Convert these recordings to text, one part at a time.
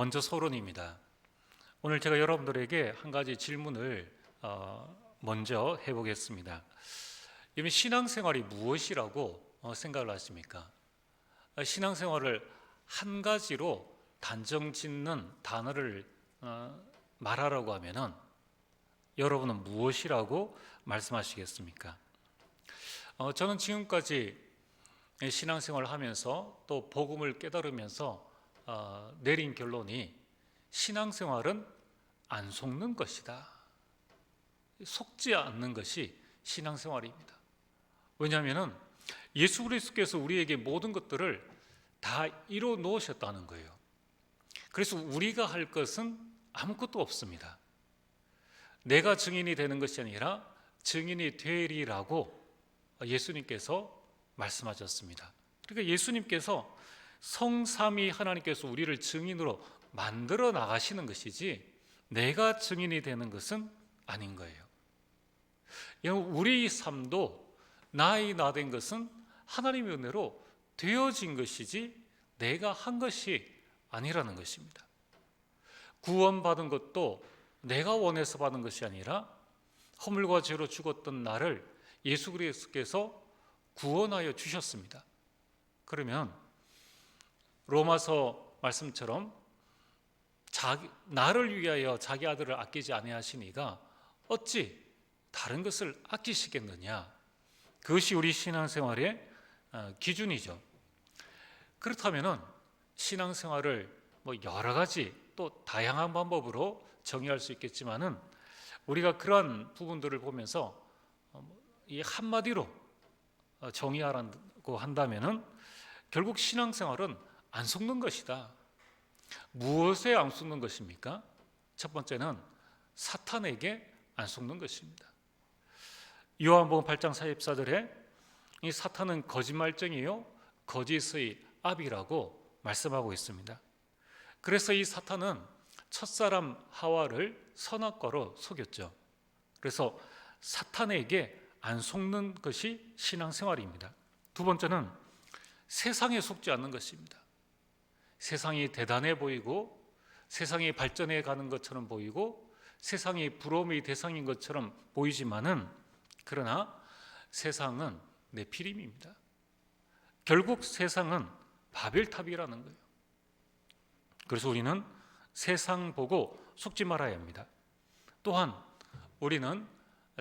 먼저 서론입니다. 오늘 제가 여러분들에게 한 가지 질문을 먼저 해보겠습니다. 여러분, 신앙생활이 무엇이라고 생각을 하십니까? 신앙생활을 한 가지로 단정 짓는 단어를 말하라고 하면은 여러분은 무엇이라고 말씀하시겠습니까? 저는 지금까지 신앙생활을 하면서 또 복음을 깨달으면서 내린 결론이 신앙생활은 안 속는 것이다. 속지 않는 것이 신앙생활입니다. 왜냐하면 예수 그리스도께서 우리에게 모든 것들을 다 이뤄 놓으셨다는 거예요. 그래서 우리가 할 것은 아무것도 없습니다. 내가 증인이 되는 것이 아니라 증인이 되리라고 예수님께서 말씀하셨습니다. 그러니까 예수님께서 성삼위 하나님께서 우리를 증인으로 만들어 나가시는 것이지 내가 증인이 되는 것은 아닌 거예요. 우리 삶도 나의 나 된 것은 하나님의 은혜로 되어진 것이지 내가 한 것이 아니라는 것입니다. 구원받은 것도 내가 원해서 받은 것이 아니라 허물과 죄로 죽었던 나를 예수 그리스도께서 구원하여 주셨습니다. 그러면 로마서 말씀처럼 나를 위하여 자기 아들을 아끼지 아니하시니가 어찌 다른 것을 아끼시겠느냐. 그것이 우리 신앙생활의 기준이죠. 그렇다면 신앙생활을 여러 가지 또 다양한 방법으로 정의할 수 있겠지만은 우리가 그러한 부분들을 보면서 이 한마디로 정의하라고 한다면은 결국 신앙생활은 안 속는 것이다. 무엇에 안 속는 것입니까? 첫 번째는 사탄에게 안 속는 것입니다. 요한복음 8장 44절에 이 사탄은 거짓말쟁이요 거짓의 아비라고 말씀하고 있습니다. 그래서 이 사탄은 첫사람 하와를 선악과로 속였죠. 그래서 사탄에게 안 속는 것이 신앙생활입니다. 두 번째는 세상에 속지 않는 것입니다. 세상이 대단해 보이고 세상이 발전해 가는 것처럼 보이고 세상이 부러움의 대상인 것처럼 보이지만은 그러나 세상은 네피림입니다. 결국 세상은 바벨탑이라는 거예요. 그래서 우리는 세상 보고 속지 말아야 합니다. 또한 우리는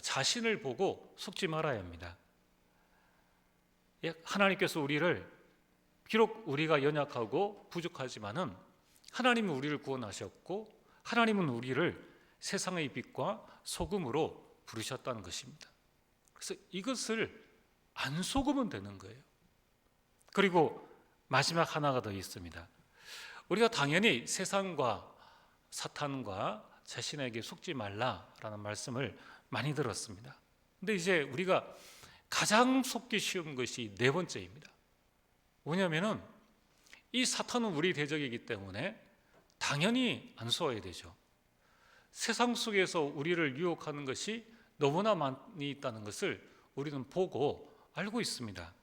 자신을 보고 속지 말아야 합니다. 하나님께서 우리를 비록 우리가 연약하고 부족하지만은 하나님은 우리를 구원하셨고 하나님은 우리를 세상의 빛과 소금으로 부르셨다는 것입니다. 그래서 이것을 안 속으면 되는 거예요. 그리고 마지막 하나가 더 있습니다. 우리가 당연히 세상과 사탄과 자신에게 속지 말라라는 말씀을 많이 들었습니다. 근데 이제 우리가 가장 속기 쉬운 것이 네 번째입니다. 뭐냐면은 이 사탄은 우리 대적이기 때문에 당연히 안 속아야 되죠. 세상 속에서 우리를 유혹하는 것이 너무나 많이 있다는 것을 우리는 보고 알고 있습니다.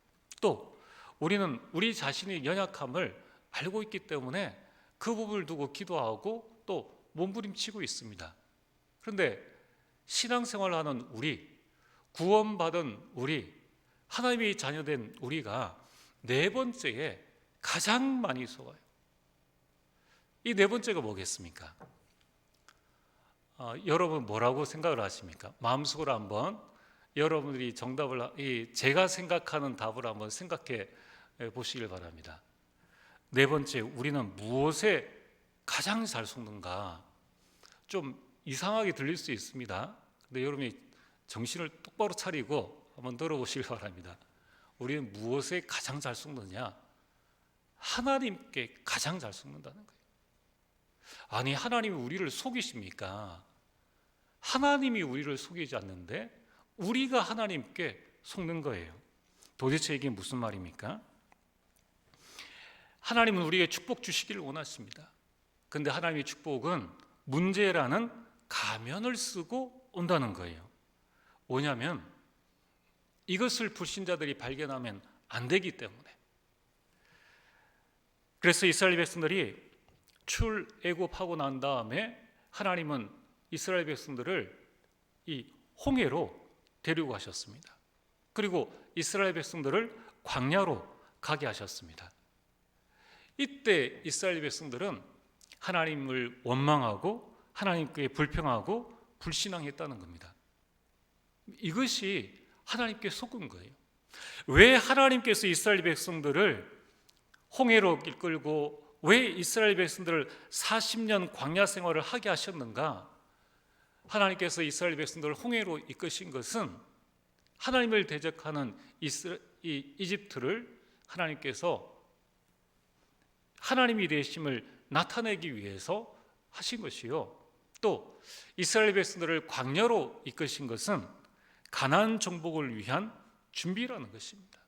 또 우리는 우리 자신의 연약함을 알고 있기 때문에 그 부분을 두고 기도하고 또 몸부림치고 있습니다. 그런데 신앙생활을 하는 우리, 구원받은 우리, 하나님의 자녀된 우리가 네 번째에 가장 많이 속아요. 이 네 번째가 뭐겠습니까? 여러분 뭐라고 생각을 하십니까? 마음속으로 한번 여러분들이 정답을 제가 생각하는 답을 한번 생각해 보시길 바랍니다. 네 번째, 우리는 무엇에 가장 잘 속는가? 좀 이상하게 들릴 수 있습니다. 근데 여러분이 정신을 똑바로 차리고 한번 들어보시길 바랍니다. 우리는 무엇에 가장 잘 속느냐? 하나님께 가장 잘 속는다는 거예요. 아니, 하나님이 우리를 속이십니까? 하나님이 우리를 속이지 않는데 우리가 하나님께 속는 거예요. 도대체 이게 무슨 말입니까? 하나님은 우리에게 축복 주시기를 원하십니다. 그런데 하나님의 축복은 문제라는 가면을 쓰고 온다는 거예요. 뭐냐면 이것을 불신자들이 발견하면 안 되기 때문에. 그래서 이스라엘 백성들이 출애굽하고 난 다음에 하나님은 이스라엘 백성들을 이 홍해로 데리고 가셨습니다. 그리고 이스라엘 백성들을 광야로 가게 하셨습니다. 이때 이스라엘 백성들은 하나님을 원망하고 하나님께 불평하고 불신앙했다는 겁니다. 이것이 하나님께 속은 거예요. 왜 하나님께서 이스라엘 백성들을 홍해로 이끌고 왜 이스라엘 백성들을 40년 광야 생활을 하게 하셨는가? 하나님께서 이스라엘 백성들을 홍해로 이끄신 것은 하나님을 대적하는 이집트를 하나님께서 하나님이 되심을 나타내기 위해서 하신 것이요, 또 이스라엘 백성들을 광야로 이끄신 것은 가나안 정복을 위한 준비라는 것입니다.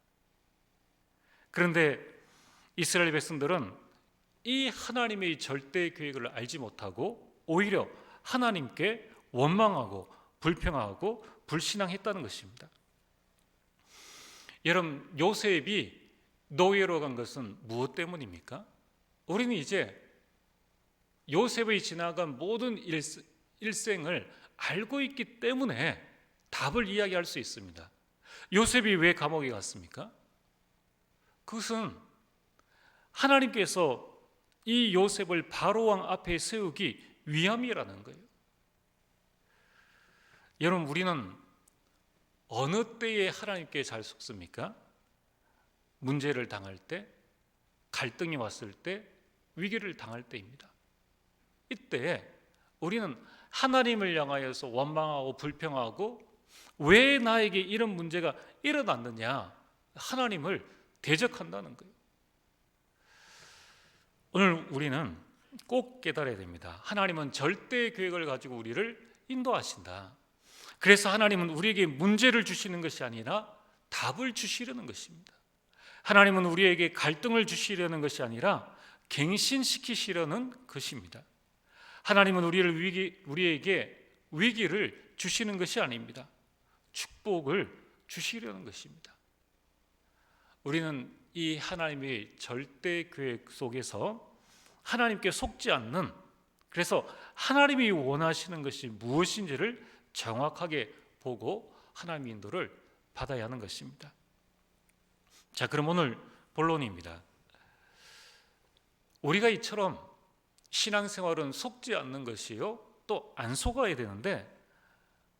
그런데 이스라엘 백성들은 이 하나님의 절대 계획을 알지 못하고 오히려 하나님께 원망하고 불평하고 불신앙했다는 것입니다. 여러분, 요셉이 노예로 간 것은 무엇 때문입니까? 우리는 이제 요셉의 지나간 모든 일생을 알고 있기 때문에 답을 이야기할 수 있습니다. 요셉이 왜 감옥에 갔습니까? 그것은 하나님께서 이 요셉을 바로왕 앞에 세우기 위함이라는 거예요. 여러분, 우리는 어느 때에 하나님께 잘 속습니까? 문제를 당할 때, 갈등이 왔을 때, 위기를 당할 때입니다. 이때 우리는 하나님을 향하여서 원망하고 불평하고 왜 나에게 이런 문제가 일어났느냐, 하나님을 대적한다는 거예요. 오늘 우리는 꼭 깨달아야 됩니다. 하나님은 절대 계획을 가지고 우리를 인도하신다. 그래서 하나님은 우리에게 문제를 주시는 것이 아니라 답을 주시려는 것입니다. 하나님은 우리에게 갈등을 주시려는 것이 아니라 갱신시키시려는 것입니다. 하나님은 우리에게 위기를 주시는 것이 아닙니다. 축복을 주시려는 것입니다. 우리는 이 하나님의 절대 계획 속에서 하나님께 속지 않는, 그래서 하나님이 원하시는 것이 무엇인지를 정확하게 보고 하나님의 인도를 받아야 하는 것입니다. 자, 그럼 오늘 본론입니다. 우리가 이처럼 신앙생활은 속지 않는 것이요, 또 안 속아야 되는데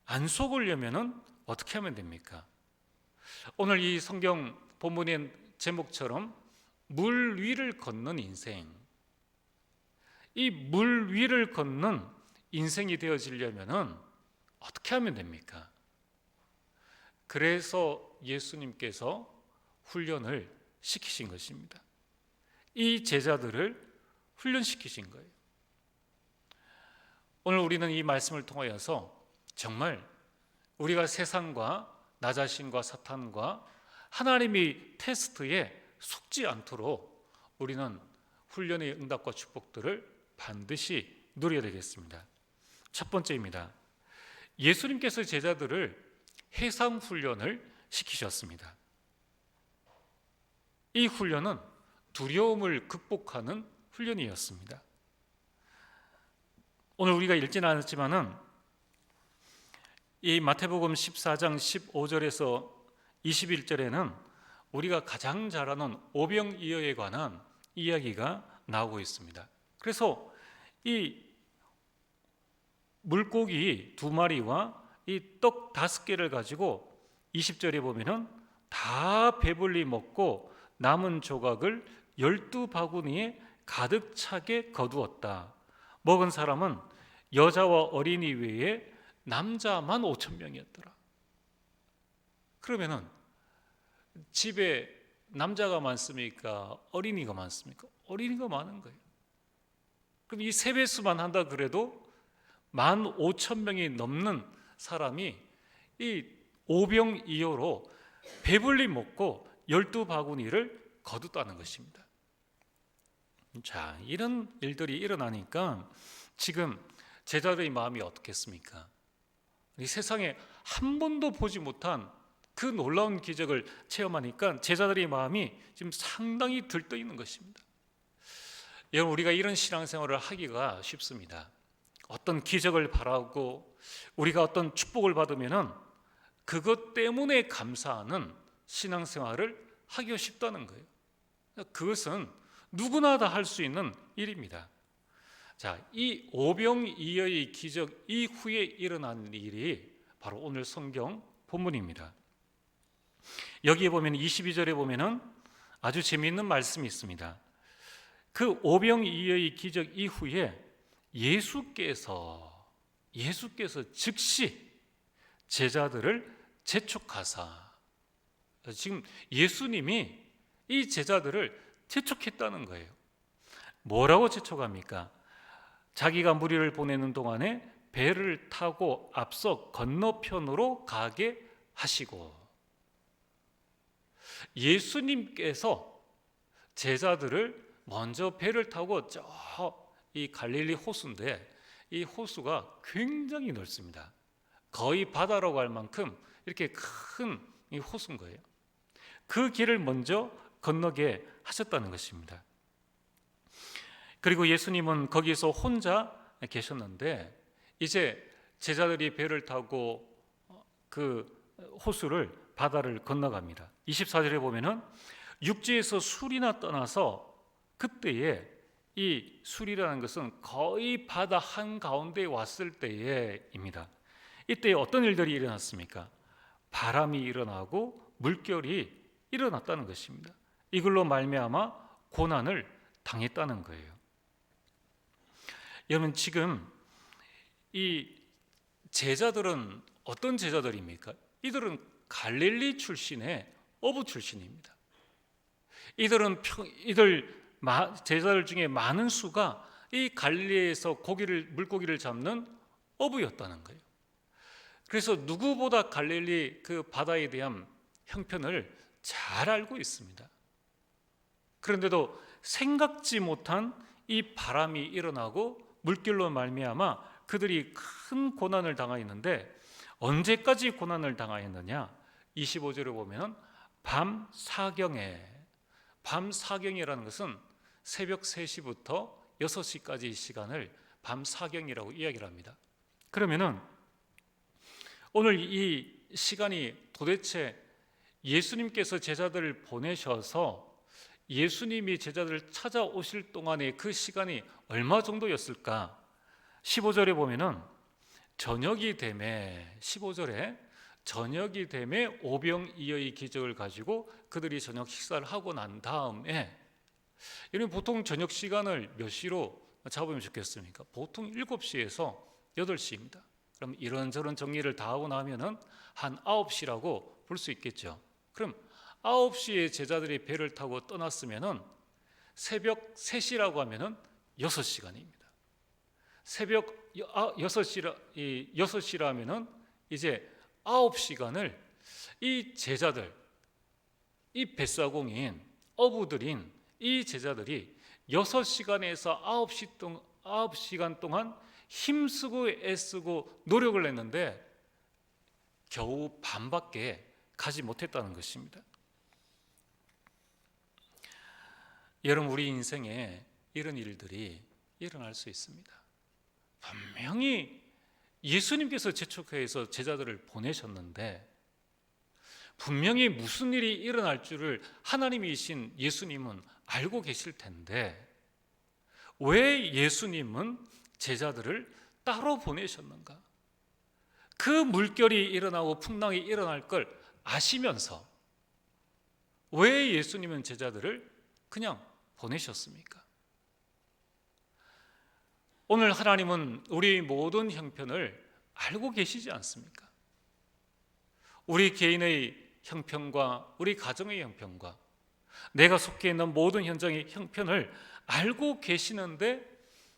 안 속으려면 어떻게 하면 됩니까? 오늘 이 성경 본문의 제목처럼 물 위를 걷는 인생, 이 물 위를 걷는 인생이 되어지려면 어떻게 하면 됩니까? 그래서 예수님께서 훈련을 시키신 것입니다. 이 제자들을 훈련시키신 거예요. 오늘 우리는 이 말씀을 통하여서 정말 우리가 세상과 나 자신과 사탄과 하나님의 테스트에 속지 않도록 우리는 훈련의 응답과 축복들을 반드시 누려야 되겠습니다. 첫 번째입니다. 예수님께서 제자들을 해상 훈련을 시키셨습니다. 이 훈련은 두려움을 극복하는 훈련이었습니다. 오늘 우리가 읽지는 않았지만은 이 마태복음 14장 15절에서 21절에는 우리가 가장 잘 아는 오병이어에 관한 이야기가 나오고 있습니다. 그래서 이 물고기 2마리와 이 떡 5개를 가지고 20절에 보면은 다 배불리 먹고 남은 조각을 12바구니에 가득 차게 거두었다. 먹은 사람은 여자와 어린이 외에 남자만 5,000명이었더라. 그러면은 집에 남자가 많습니까? 어린이가 많습니까? 어린이가 많은 거예요. 그럼 이 세 배수만 한다 그래도 15,000명이 넘는 사람이 이 오병이어로 배불리 먹고 12바구니를 거뒀다는 것입니다. 자, 이런 일들이 일어나니까 지금 제자들의 마음이 어떻겠습니까? 이 세상에 한 번도 보지 못한 그 놀라운 기적을 체험하니까 제자들의 마음이 지금 상당히 들떠 있는 것입니다. 여러분, 우리가 이런 신앙생활을 하기가 쉽습니다. 어떤 기적을 바라고 우리가 어떤 축복을 받으면은 그것 때문에 감사하는 신앙생활을 하기가 쉽다는 거예요. 그것은 누구나 다 할 수 있는 일입니다. 자, 이 오병이어의 기적 이후에 일어난 일이 바로 오늘 성경 본문입니다. 여기에 보면 22절에 보면은 아주 재미있는 말씀이 있습니다. 그 오병이어의 기적 이후에 예수께서 즉시 제자들을 재촉하사, 지금 예수님이 이 제자들을 재촉했다는 거예요. 뭐라고 재촉합니까? 자기가 무리를 보내는 동안에 배를 타고 앞서 건너편으로 가게 하시고, 예수님께서 제자들을 먼저 배를 타고 저 이 갈릴리 호수인데, 이 호수가 굉장히 넓습니다. 거의 바다라고 할 만큼 이렇게 큰 이 호수인 거예요. 그 길을 먼저 건너게 하셨다는 것입니다. 그리고 예수님은 거기서 혼자 계셨는데, 이제 제자들이 배를 타고 그 호수를, 바다를 건너갑니다. 24절에 보면은 육지에서 술이나 떠나서, 그때에 이 술이라는 것은 거의 바다 한가운데에 왔을 때에입니다. 이때 어떤 일들이 일어났습니까? 바람이 일어나고 물결이 일어났다는 것입니다. 이걸로 말미암아 고난을 당했다는 거예요. 여러분, 지금 이 제자들은 어떤 제자들입니까? 이들은 갈릴리 출신의 어부 출신입니다. 이들 제자들 중에 많은 수가 이 갈릴리에서 물고기를 잡는 어부였다는 거예요. 그래서 누구보다 갈릴리 그 바다에 대한 형편을 잘 알고 있습니다. 그런데도 생각지 못한 이 바람이 일어나고 물결로 말미암아 그들이 큰 고난을 당하였는데, 언제까지 고난을 당하였느냐? 25절에 보면 밤 사경이라는 것은 새벽 3시부터 6시까지의 시간을 밤 사경이라고 이야기를 합니다. 그러면은 오늘 이 시간이 도대체 예수님께서 제자들을 보내셔서 예수님이 제자들을 찾아오실 동안의 그 시간이 얼마 정도였을까? 15절에 보면은 저녁이 되매, 15절에 저녁이 되매 오병이어의 기적을 가지고 그들이 저녁 식사를 하고 난 다음에, 여러분 보통 저녁 시간을 몇 시로 잡으면 좋겠습니까? 보통 7시에서 8시입니다. 그럼 이런저런 정리를 다 하고 나면은 한 9시라고 볼 수 있겠죠. 그럼 9시에 제자들이 배를 타고 떠났으면은 새벽 3시라고 하면은 6시간입니다. 새벽 6시라면은 이제 9시간을 이 제자들, 이 뱃사공인 어부들인 이 제자들이 6시간에서 9시간 동안 힘쓰고 애쓰고 노력을 했는데 겨우 반밖에 가지 못했다는 것입니다. 여러분, 우리 인생에 이런 일들이 일어날 수 있습니다. 분명히 예수님께서 재촉해서 제자들을 보내셨는데, 분명히 무슨 일이 일어날 줄을 하나님이신 예수님은 알고 계실 텐데, 왜 예수님은 제자들을 따로 보내셨는가? 그 물결이 일어나고 풍랑이 일어날 걸 아시면서 왜 예수님은 제자들을 그냥 보내셨습니까? 오늘 하나님은 우리 모든 형편을 알고 계시지 않습니까? 우리 개인의 형편과 우리 가정의 형편과 내가 속해 있는 모든 현장의 형편을 알고 계시는데,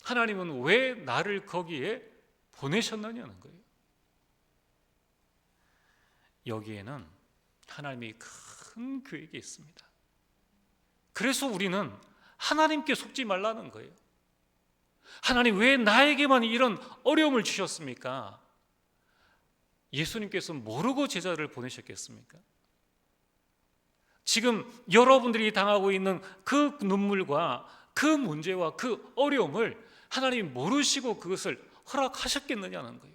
하나님은 왜 나를 거기에 보내셨느냐는 거예요. 여기에는 하나님이 큰 계획이 있습니다. 그래서 우리는 하나님께 속지 말라는 거예요. 하나님, 왜 나에게만 이런 어려움을 주셨습니까? 예수님께서 모르고 제자를 보내셨겠습니까? 지금 여러분들이 당하고 있는 그 눈물과 그 문제와 그 어려움을 하나님이 모르시고 그것을 허락하셨겠느냐는 거예요.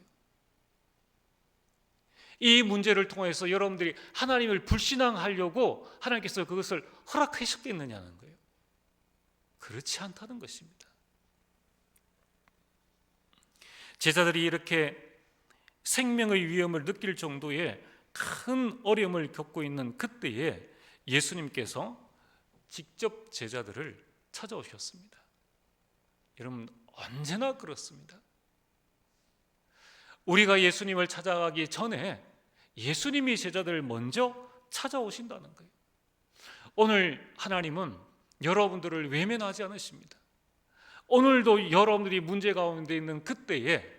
이 문제를 통해서 여러분들이 하나님을 불신앙하려고 하나님께서 그것을 허락하셨겠느냐는 거예요. 그렇지 않다는 것입니다. 제자들이 이렇게 생명의 위험을 느낄 정도의 큰 어려움을 겪고 있는 그때에 예수님께서 직접 제자들을 찾아오셨습니다. 여러분, 언제나 그렇습니다. 우리가 예수님을 찾아가기 전에 예수님이 제자들을 먼저 찾아오신다는 거예요. 오늘 하나님은 여러분들을 외면하지 않으십니다. 오늘도 여러분들이 문제 가운데 있는 그때에,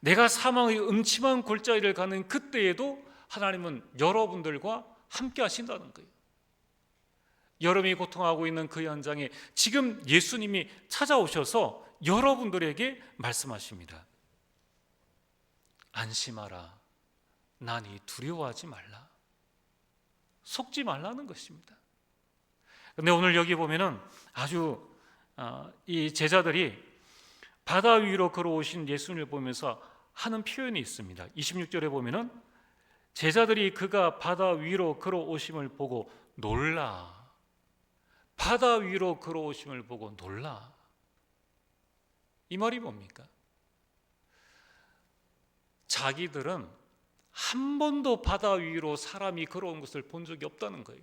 내가 사망의 음침한 골짜기를 가는 그때에도 하나님은 여러분들과 함께 하신다는 거예요. 여러분이 고통하고 있는 그 현장에 지금 예수님이 찾아오셔서 여러분들에게 말씀하십니다. 안심하라. 나니 두려워하지 말라. 속지 말라는 것입니다. 그런데 오늘 여기 보면은 아주 이 제자들이 바다 위로 걸어오신 예수님을 보면서 하는 표현이 있습니다. 26절에 보면은 제자들이 그가 바다 위로 걸어오심을 보고 놀라. 바다 위로 걸어오심을 보고 놀라. 이 말이 뭡니까? 자기들은 한 번도 바다 위로 사람이 걸어온 것을 본 적이 없다는 거예요.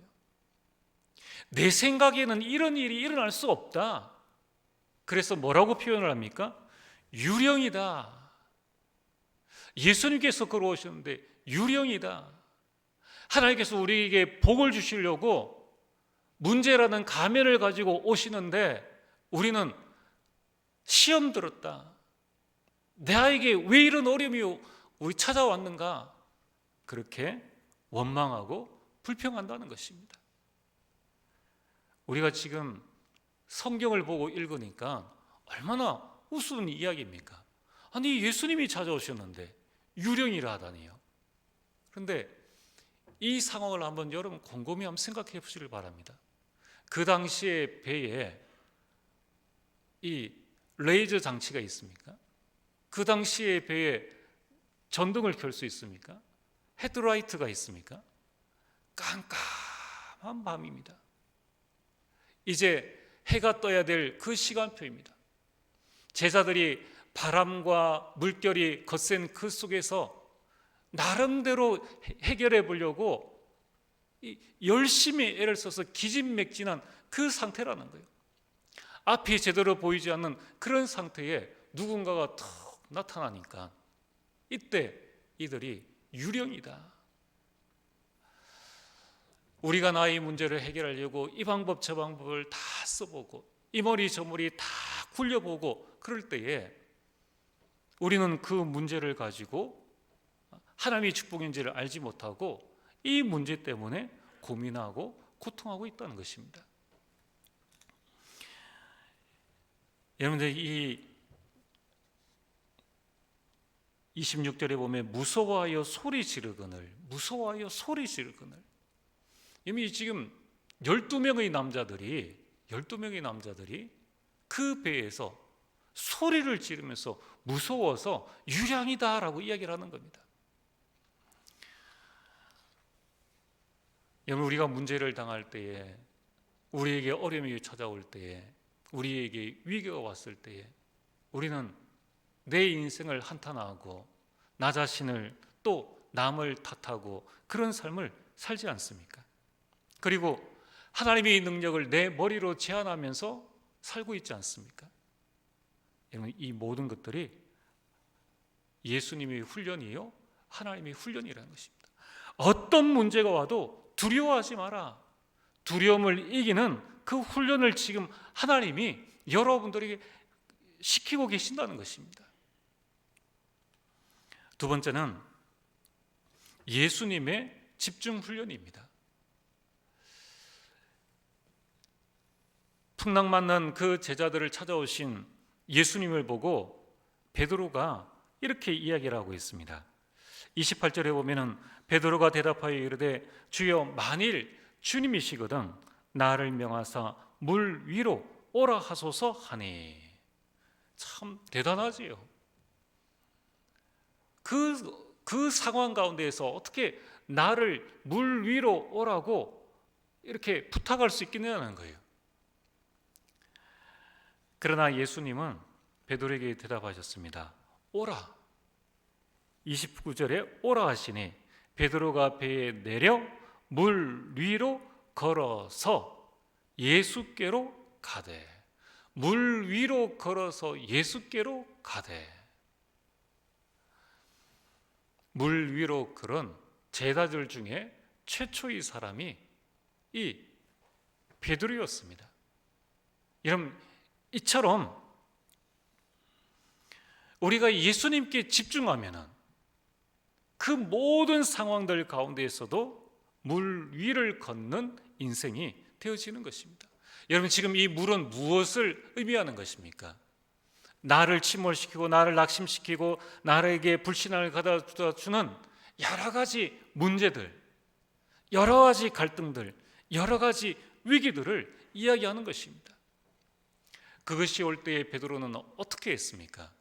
내 생각에는 이런 일이 일어날 수 없다. 그래서 뭐라고 표현을 합니까? 유령이다. 예수님께서 걸어오셨는데 유령이다. 하나님께서 우리에게 복을 주시려고 문제라는 가면을 가지고 오시는데 우리는 시험 들었다. 나에게 왜 이런 어려움이 우리 찾아왔는가? 그렇게 원망하고 불평한다는 것입니다. 우리가 지금 성경을 보고 읽으니까 얼마나 우스운 이야기입니까? 아니, 예수님이 찾아오셨는데 유령이라 하다니요. 그런데 이 상황을 한번 여러분 곰곰이 한번 생각해 보시길 바랍니다. 그 당시에 배에 이 레이저 장치가 있습니까? 그 당시에 배에 전등을 켤 수 있습니까? 헤드라이트가 있습니까? 깜깜한 밤입니다. 이제 해가 떠야 될 그 시간표입니다. 제자들이 바람과 물결이 거센 그 속에서 나름대로 해결해 보려고 열심히 애를 써서 기진맥진한 그 상태라는 거예요. 앞이 제대로 보이지 않는 그런 상태에 누군가가 턱 나타나니까 이때 이들이 유령이다. 우리가 나의 문제를 해결하려고 이 방법 저 방법을 다 써보고 이 머리 저 머리 다 굴려보고 그럴 때에 우리는 그 문제를 가지고 하나님의 축복인지를 알지 못하고 이 문제 때문에 고민하고 고통하고 있다는 것입니다. 여러분들 이 26절에 보면 무서워하여 소리 지르거늘, 무서워하여 소리 지르거늘. 이미 지금 12명의 남자들이 그 배에서 소리를 지르면서 무서워서 유령이다라고 이야기를 하는 겁니다. 여러분, 우리가 문제를 당할 때에, 우리에게 어려움이 찾아올 때에, 우리에게 위기가 왔을 때에 우리는 내 인생을 한탄하고 나 자신을 또 남을 탓하고 그런 삶을 살지 않습니까? 그리고 하나님의 능력을 내 머리로 제한하면서 살고 있지 않습니까? 여러분, 이 모든 것들이 예수님의 훈련이요, 하나님의 훈련이라는 것입니다. 어떤 문제가 와도 두려워하지 마라. 두려움을 이기는 그 훈련을 지금 하나님이 여러분들에게 시키고 계신다는 것입니다. 두 번째는 예수님의 집중 훈련입니다. 풍랑 맞는 그 제자들을 찾아오신 예수님을 보고 베드로가 이렇게 이야기를 하고 있습니다. 28절에 보면은 베드로가 대답하여 이르되 주여 만일 주님이시거든 나를 명하사 물 위로 오라 하소서 하니. 참 대단하지요. 그 상황 가운데에서 어떻게 나를 물 위로 오라고 이렇게 부탁할 수 있겠냐는 거예요. 그러나 예수님은 베드로에게 대답하셨습니다. 오라. 29절에 오라 하시니 베드로가 배에 내려 물 위로 걸어서 예수께로 가되. 물 위로 걸어서 예수께로 가되. 물 위로 걸은 제자들 중에 최초의 사람이 이 베드로였습니다. 여러분, 이처럼 우리가 예수님께 집중하면은 그 모든 상황들 가운데에서도 물 위를 걷는 인생이 되어지는 것입니다. 여러분, 지금 이 물은 무엇을 의미하는 것입니까? 나를 침몰시키고 나를 낙심시키고 나에게 불신앙을 가져다 주는 여러 가지 문제들, 여러 가지 갈등들, 여러 가지 위기들을 이야기하는 것입니다. 그것이 올 때에 베드로는 어떻게 했습니까?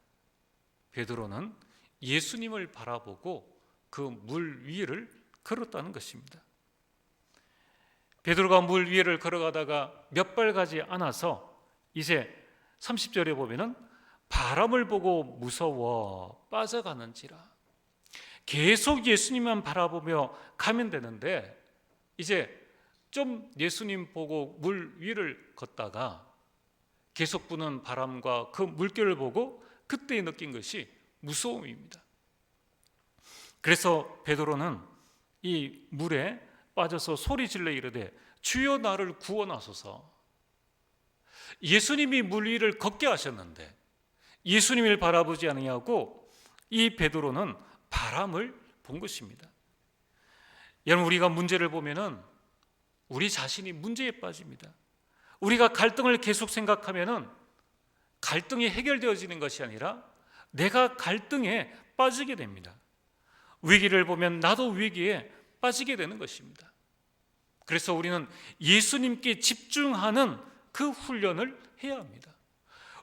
베드로는 예수님을 바라보고 그 물 위를 걸었다는 것입니다. 베드로가 물 위를 걸어가다가 몇 발 가지 않아서 이제 30절에 보면은 바람을 보고 무서워 빠져가는지라. 계속 예수님만 바라보며 가면 되는데 이제 좀 예수님 보고 물 위를 걷다가 계속 부는 바람과 그 물결을 보고 그때 느낀 것이 무서움입니다. 그래서 베드로는 이 물에 빠져서 소리질러 이르되 주여 나를 구원하소서. 예수님이 물 위를 걷게 하셨는데 예수님을 바라보지 아니하고 이 베드로는 바람을 본 것입니다. 여러분, 우리가 문제를 보면은 우리 자신이 문제에 빠집니다. 우리가 갈등을 계속 생각하면은 갈등이 해결되어지는 것이 아니라 내가 갈등에 빠지게 됩니다. 위기를 보면 나도 위기에 빠지게 되는 것입니다. 그래서 우리는 예수님께 집중하는 그 훈련을 해야 합니다.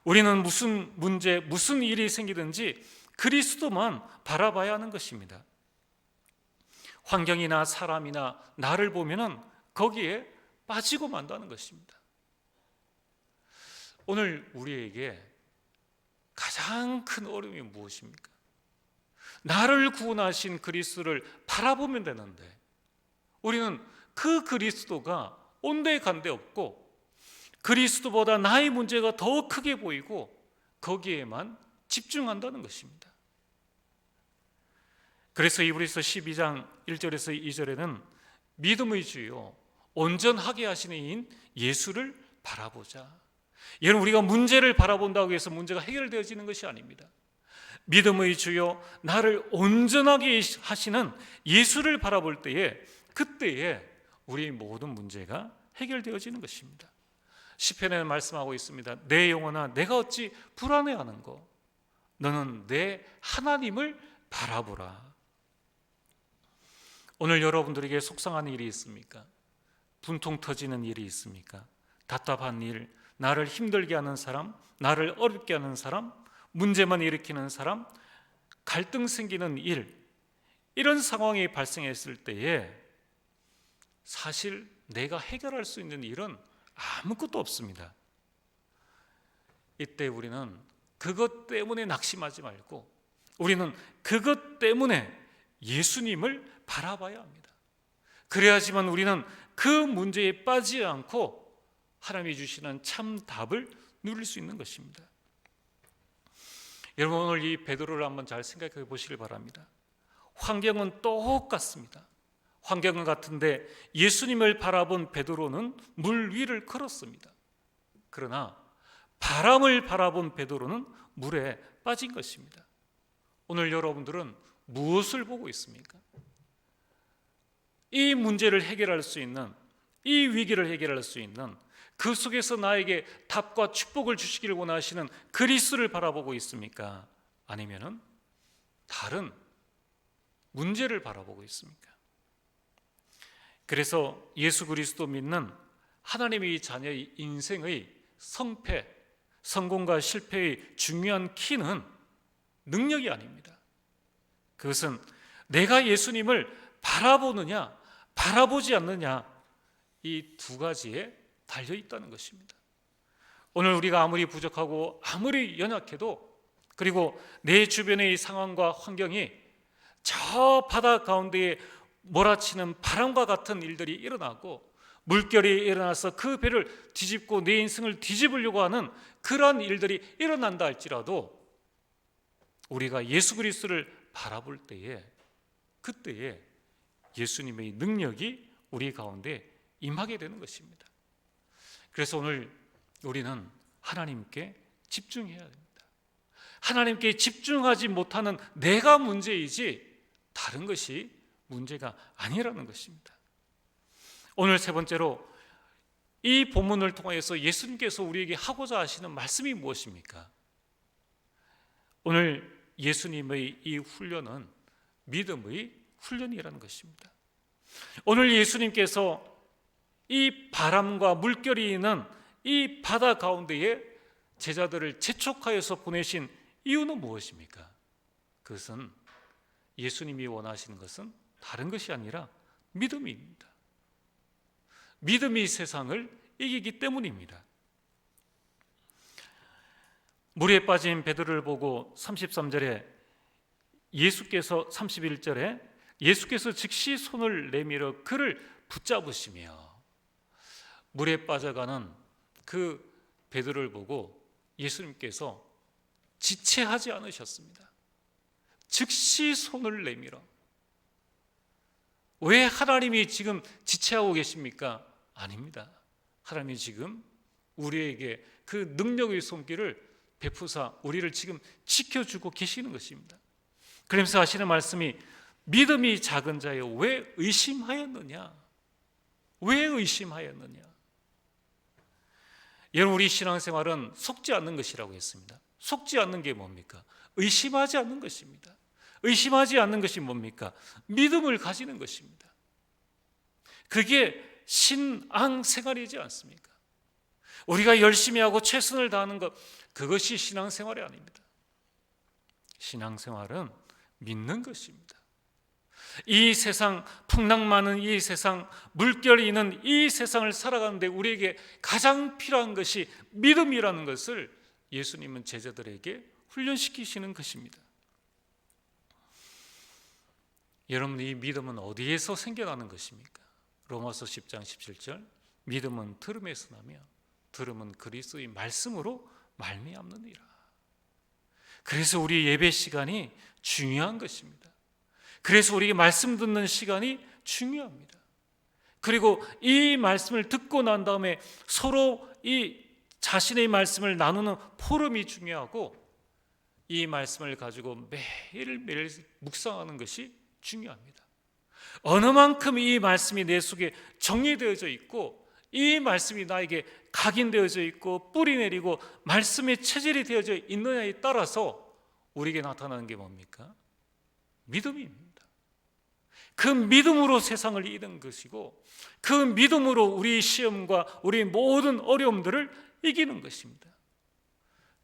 우리는 무슨 문제, 무슨 일이 생기든지 그리스도만 바라봐야 하는 것입니다. 환경이나 사람이나 나를 보면은 거기에 빠지고 만다는 것입니다. 오늘 우리에게 가장 큰 어려움이 무엇입니까? 나를 구원하신 그리스도를 바라보면 되는데 우리는 그 그리스도가 온데간데 없고 그리스도보다 나의 문제가 더 크게 보이고 거기에만 집중한다는 것입니다. 그래서 이브리서 12장 1절에서 2절에는 믿음의 주요 온전하게 하시는 이인 예수를 바라보자. 여러분, 우리가 문제를 바라본다고 해서 문제가 해결되어지는 것이 아닙니다. 믿음의 주요 나를 온전하게 하시는 예수를 바라볼 때에 그때에 우리의 모든 문제가 해결되어지는 것입니다. 시편에 말씀하고 있습니다. 내 영혼아 내가 어찌 불안해하는고 너는 내 하나님을 바라보라. 오늘 여러분들에게 속상한 일이 있습니까? 분통 터지는 일이 있습니까? 답답한 일, 나를 힘들게 하는 사람, 나를 어렵게 하는 사람, 문제만 일으키는 사람, 갈등 생기는 일, 이런 상황이 발생했을 때에 사실 내가 해결할 수 있는 일은 아무것도 없습니다. 이때 우리는 그것 때문에 낙심하지 말고 우리는 그것 때문에 예수님을 바라봐야 합니다. 그래야지만 우리는 그 문제에 빠지지 않고 하나님이 주시는 참 답을 누릴 수 있는 것입니다. 여러분, 오늘 이 베드로를 한번 잘 생각해 보시길 바랍니다. 환경은 똑같습니다. 환경은 같은데 예수님을 바라본 베드로는 물 위를 걸었습니다. 그러나 바람을 바라본 베드로는 물에 빠진 것입니다. 오늘 여러분들은 무엇을 보고 있습니까? 이 문제를 해결할 수 있는, 이 위기를 해결할 수 있는, 그 속에서 나에게 답과 축복을 주시기를 원하시는 그리스도를 바라보고 있습니까? 아니면은 다른 문제를 바라보고 있습니까? 그래서 예수 그리스도 믿는 하나님의 자녀의 인생의 성패, 성공과 실패의 중요한 키는 능력이 아닙니다. 그것은 내가 예수님을 바라보느냐 바라보지 않느냐, 이 두 가지에 달려 있다는 것입니다. 오늘 우리가 아무리 부족하고 아무리 연약해도, 그리고 내 주변의 상황과 환경이 저 바다 가운데에 몰아치는 바람과 같은 일들이 일어나고 물결이 일어나서 그 배를 뒤집고 내 인생을 뒤집으려고 하는 그러한 일들이 일어난다 할지라도 우리가 예수 그리스도를 바라볼 때에, 그때에 예수님의 능력이 우리 가운데 임하게 되는 것입니다. 그래서 오늘 우리는 하나님께 집중해야 됩니다. 하나님께 집중하지 못하는 내가 문제이지 다른 것이 문제가 아니라는 것입니다. 오늘 세 번째로, 이 본문을 통하여서 예수님께서 우리에게 하고자 하시는 말씀이 무엇입니까? 오늘 예수님의 이 훈련은 믿음의 훈련이라는 것입니다. 오늘 예수님께서 이 바람과 물결이 있는 이 바다 가운데에 제자들을 재촉하여서 보내신 이유는 무엇입니까? 그것은 예수님이 원하시는 것은 다른 것이 아니라 믿음입니다. 믿음이 세상을 이기기 때문입니다. 물에 빠진 베드로를 보고 33절에 예수께서, 31절에 예수께서 즉시 손을 내밀어 그를 붙잡으시며, 물에 빠져가는 그 베드로를 보고 예수님께서 지체하지 않으셨습니다. 즉시 손을 내밀어. 왜 하나님이 지금 지체하고 계십니까? 아닙니다. 하나님이 지금 우리에게 그 능력의 손길을 베푸사 우리를 지금 지켜주고 계시는 것입니다. 그러면서 하시는 말씀이, 믿음이 작은 자여 왜 의심하였느냐? 왜 의심하였느냐? 여러분, 우리 신앙생활은 속지 않는 것이라고 했습니다. 속지 않는 게 뭡니까? 의심하지 않는 것입니다. 의심하지 않는 것이 뭡니까? 믿음을 가지는 것입니다. 그게 신앙생활이지 않습니까? 우리가 열심히 하고 최선을 다하는 것, 그것이 신앙생활이 아닙니다. 신앙생활은 믿는 것입니다. 이 세상, 풍랑 많은 이 세상, 물결이 있는 이 세상을 살아가는데 우리에게 가장 필요한 것이 믿음이라는 것을 예수님은 제자들에게 훈련시키시는 것입니다. 여러분, 이 믿음은 어디에서 생겨나는 것입니까? 로마서 10장 17절, 믿음은 들음에서 나며 들음은 그리스도의 말씀으로 말미암느니라. 그래서 우리 예배 시간이 중요한 것입니다. 그래서 우리에게 말씀 듣는 시간이 중요합니다. 그리고 이 말씀을 듣고 난 다음에 서로 이 자신의 말씀을 나누는 포럼이 중요하고, 이 말씀을 가지고 매일매일 묵상하는 것이 중요합니다. 어느 만큼 이 말씀이 내 속에 정리되어져 있고, 이 말씀이 나에게 각인되어져 있고 뿌리 내리고 말씀의 체질이 되어져 있느냐에 따라서 우리에게 나타나는 게 뭡니까? 믿음입니다. 그 믿음으로 세상을 이기는 것이고, 그 믿음으로 우리 시험과 우리 모든 어려움들을 이기는 것입니다.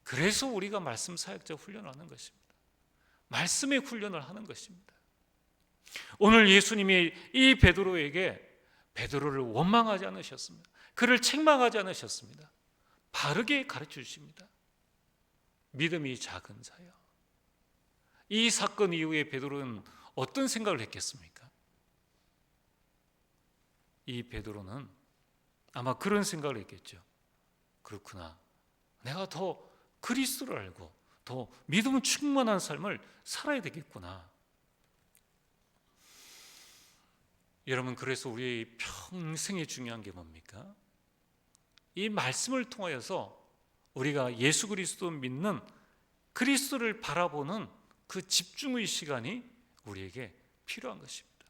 그래서 우리가 말씀 사역자 훈련을 하는 것입니다. 말씀의 훈련을 하는 것입니다. 오늘 예수님이 이 베드로에게, 베드로를 원망하지 않으셨습니다. 그를 책망하지 않으셨습니다. 바르게 가르쳐 주십니다. 믿음이 작은 자여. 이 사건 이후에 베드로는 어떤 생각을 했겠습니까? 이 베드로는 아마 그런 생각을 했겠죠. 그렇구나, 내가 더 그리스도를 알고 더 믿음 충만한 삶을 살아야 되겠구나. 여러분, 그래서 우리의 평생에 중요한 게 뭡니까? 이 말씀을 통하여서 우리가 예수 그리스도 믿는, 그리스도를 바라보는 그 집중의 시간이 우리에게 필요한 것입니다.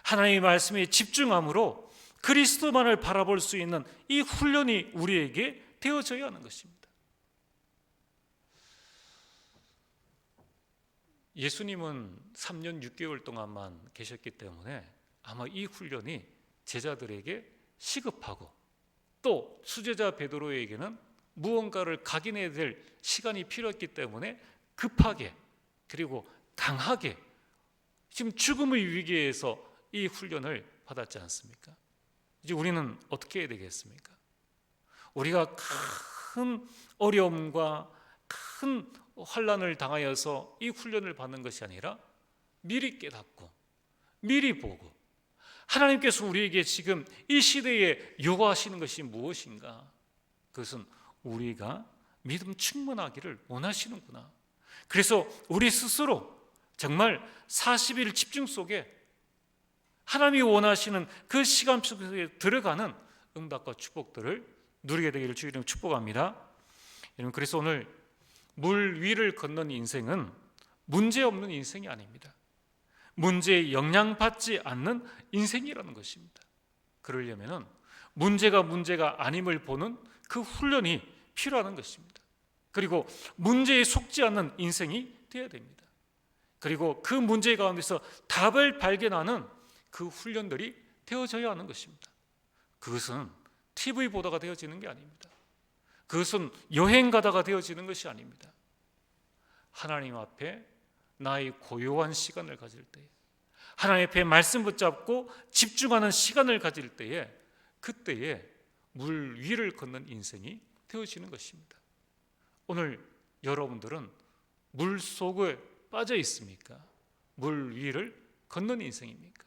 하나님의 말씀에 집중함으로 그리스도만을 바라볼 수 있는 이 훈련이 우리에게 되어져야 하는 것입니다. 예수님은 3년 6개월 동안만 계셨기 때문에 아마 이 훈련이 제자들에게 시급하고 또 수제자 베드로에게는 무언가를 각인해야 될 시간이 필요했기 때문에 급하게 그리고 강하게 지금 죽음의 위기에서 이 훈련을 받았지 않습니까? 이제 우리는 어떻게 해야 되겠습니까? 우리가 큰 어려움과 큰 환난을 당하여서 이 훈련을 받는 것이 아니라 미리 깨닫고 미리 보고 하나님께서 우리에게 지금 이 시대에 요구하시는 것이 무엇인가? 그것은 우리가 믿음 충만하기를 원하시는구나. 그래서 우리 스스로 정말 40일 집중 속에 하나님이 원하시는 그 시간 속에 들어가는 응답과 축복들을 누리게 되기를 주의 이름으로 축복합니다. 여러분, 그래서 오늘 물 위를 걷는 인생은 문제 없는 인생이 아닙니다. 문제에 영향받지 않는 인생이라는 것입니다. 그러려면 문제가 아님을 보는 그 훈련이 필요한 것입니다. 그리고 문제에 속지 않는 인생이 되어야 됩니다. 그리고 그 문제 가운데서 답을 발견하는 그 훈련들이 되어져야 하는 것입니다. 그것은 TV 보다가 되어지는 게 아닙니다. 그것은 여행 가다가 되어지는 것이 아닙니다. 하나님 앞에 나의 고요한 시간을 가질 때에, 하나님 앞에 말씀 붙잡고 집중하는 시간을 가질 때에, 그때에 물 위를 걷는 인생이 되어지는 것입니다. 오늘 여러분들은 물 속에 빠져 있습니까? 물 위를 걷는 인생입니까?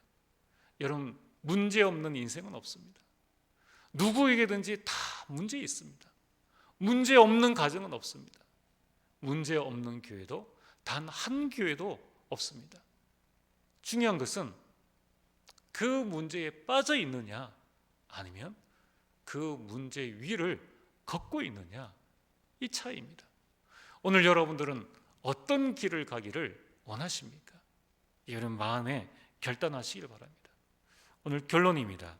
여러분, 문제 없는 인생은 없습니다. 누구에게든지 다 문제 있습니다. 문제 없는 가정은 없습니다. 문제 없는 교회도 단 한 교회도 없습니다. 중요한 것은 그 문제에 빠져 있느냐 아니면 그 문제 위를 걷고 있느냐, 이 차이입니다. 오늘 여러분들은 어떤 길을 가기를 원하십니까? 여러분 마음에 결단하시길 바랍니다. 오늘 결론입니다.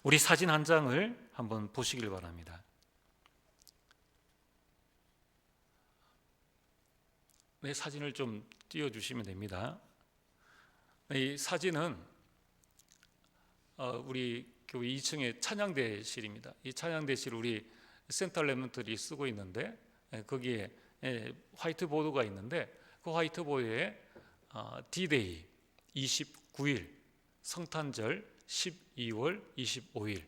우리 사진 한 장을 한번 보시길 바랍니다. 네, 사진을 좀 띄워주시면 됩니다. 이 사진은 우리 교회 2층의 찬양대실입니다. 이 찬양대실 우리 센터 랩런트들이 쓰고 있는데, 거기에 화이트보드가 있는데 그 화이트보드에 D-Day 29일, 성탄절 12월 25일,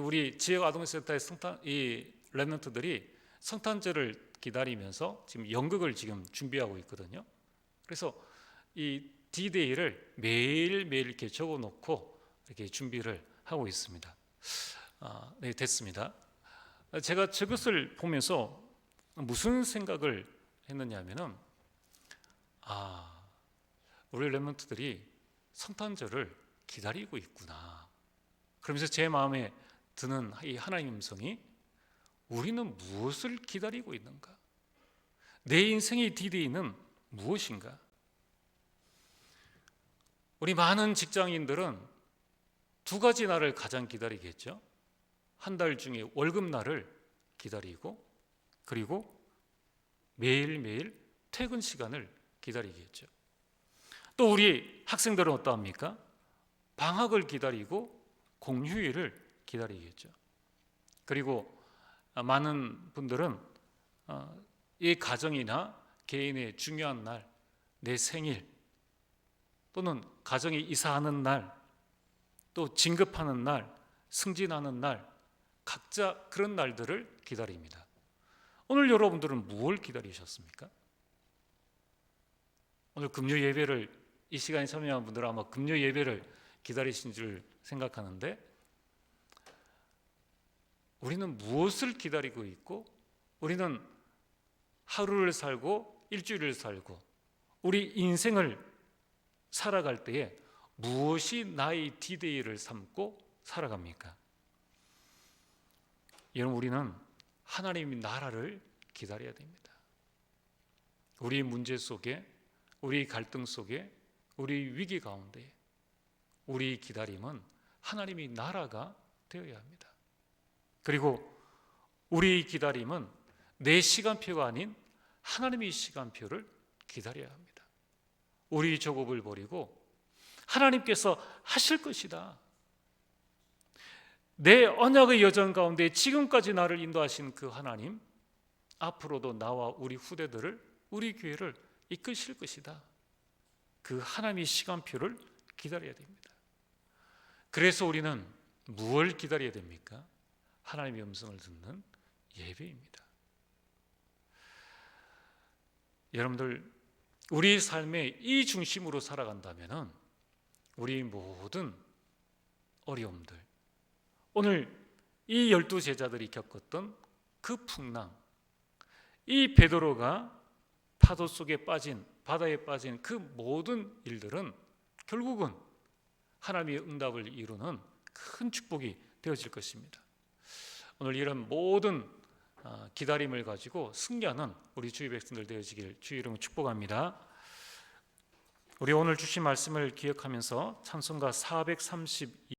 우리 지역 아동센터의 이 랩런트들이 성탄절을 기다리면서 지금 연극을 지금 준비하고 있거든요. 그래서 이 D-Day를 매일매일 이렇게 적어놓고 이렇게 준비를 하고 있습니다. 네, 됐습니다. 제가 저것을 보면서 무슨 생각을 했느냐 하면은, 우리 랩런트들이 성탄절을 기다리고 있구나. 그러면서 제 마음에 드는 이 하나님의 음성이, 우리는 무엇을 기다리고 있는가? 내 인생의 D-Day는 무엇인가? 우리 많은 직장인들은 두 가지 날을 가장 기다리겠죠. 한 달 중에 월급날을 기다리고, 그리고 매일매일 퇴근 시간을 기다리겠죠. 또 우리 학생들은 어떠합니까? 방학을 기다리고 공휴일을 기다리겠죠. 그리고 많은 분들은 이 가정이나 개인의 중요한 날, 내 생일, 또는 가정이 이사하는 날, 또 진급하는 날, 승진하는 날, 각자 그런 날들을 기다립니다. 오늘 여러분들은 무엇을 기다리셨습니까? 오늘 금요 예배를, 이 시간에 참여한 분들은 아마 금요 예배를 기다리신 줄 생각하는데, 우리는 무엇을 기다리고 있고, 우리는 하루를 살고 일주일을 살고 우리 인생을 살아갈 때에 무엇이 나의 D-Day를 삼고 살아갑니까? 여러분, 우리는 하나님의 나라를 기다려야 됩니다. 우리 문제 속에, 우리 갈등 속에, 우리 위기 가운데 우리 기다림은 하나님의 나라가 되어야 합니다. 그리고 우리 기다림은 내 시간표가 아닌 하나님의 시간표를 기다려야 합니다. 우리 조급을 버리고 하나님께서 하실 것이다. 내 언약의 여정 가운데 지금까지 나를 인도하신 그 하나님, 앞으로도 나와 우리 후대들을, 우리 교회를 이끄실 것이다. 그 하나님의 시간표를 기다려야 됩니다. 그래서 우리는 무엇을 기다려야 됩니까? 하나님의 음성을 듣는 예배입니다. 여러분들, 우리 삶의 이 중심으로 살아간다면 우리 모든 어려움들, 오늘 이 12제자들이 겪었던 그 풍랑, 이 베드로가 파도 속에 빠진, 바다에 빠진 그 모든 일들은 결국은 하나님의 응답을 이루는 큰 축복이 되어질 것입니다. 오늘 이런 모든 기다림을 가지고 승리하는 우리 주의 백성들 되어지길 주의 이름으로 축복합니다. 우리 오늘 주신 말씀을 기억하면서 찬송가 432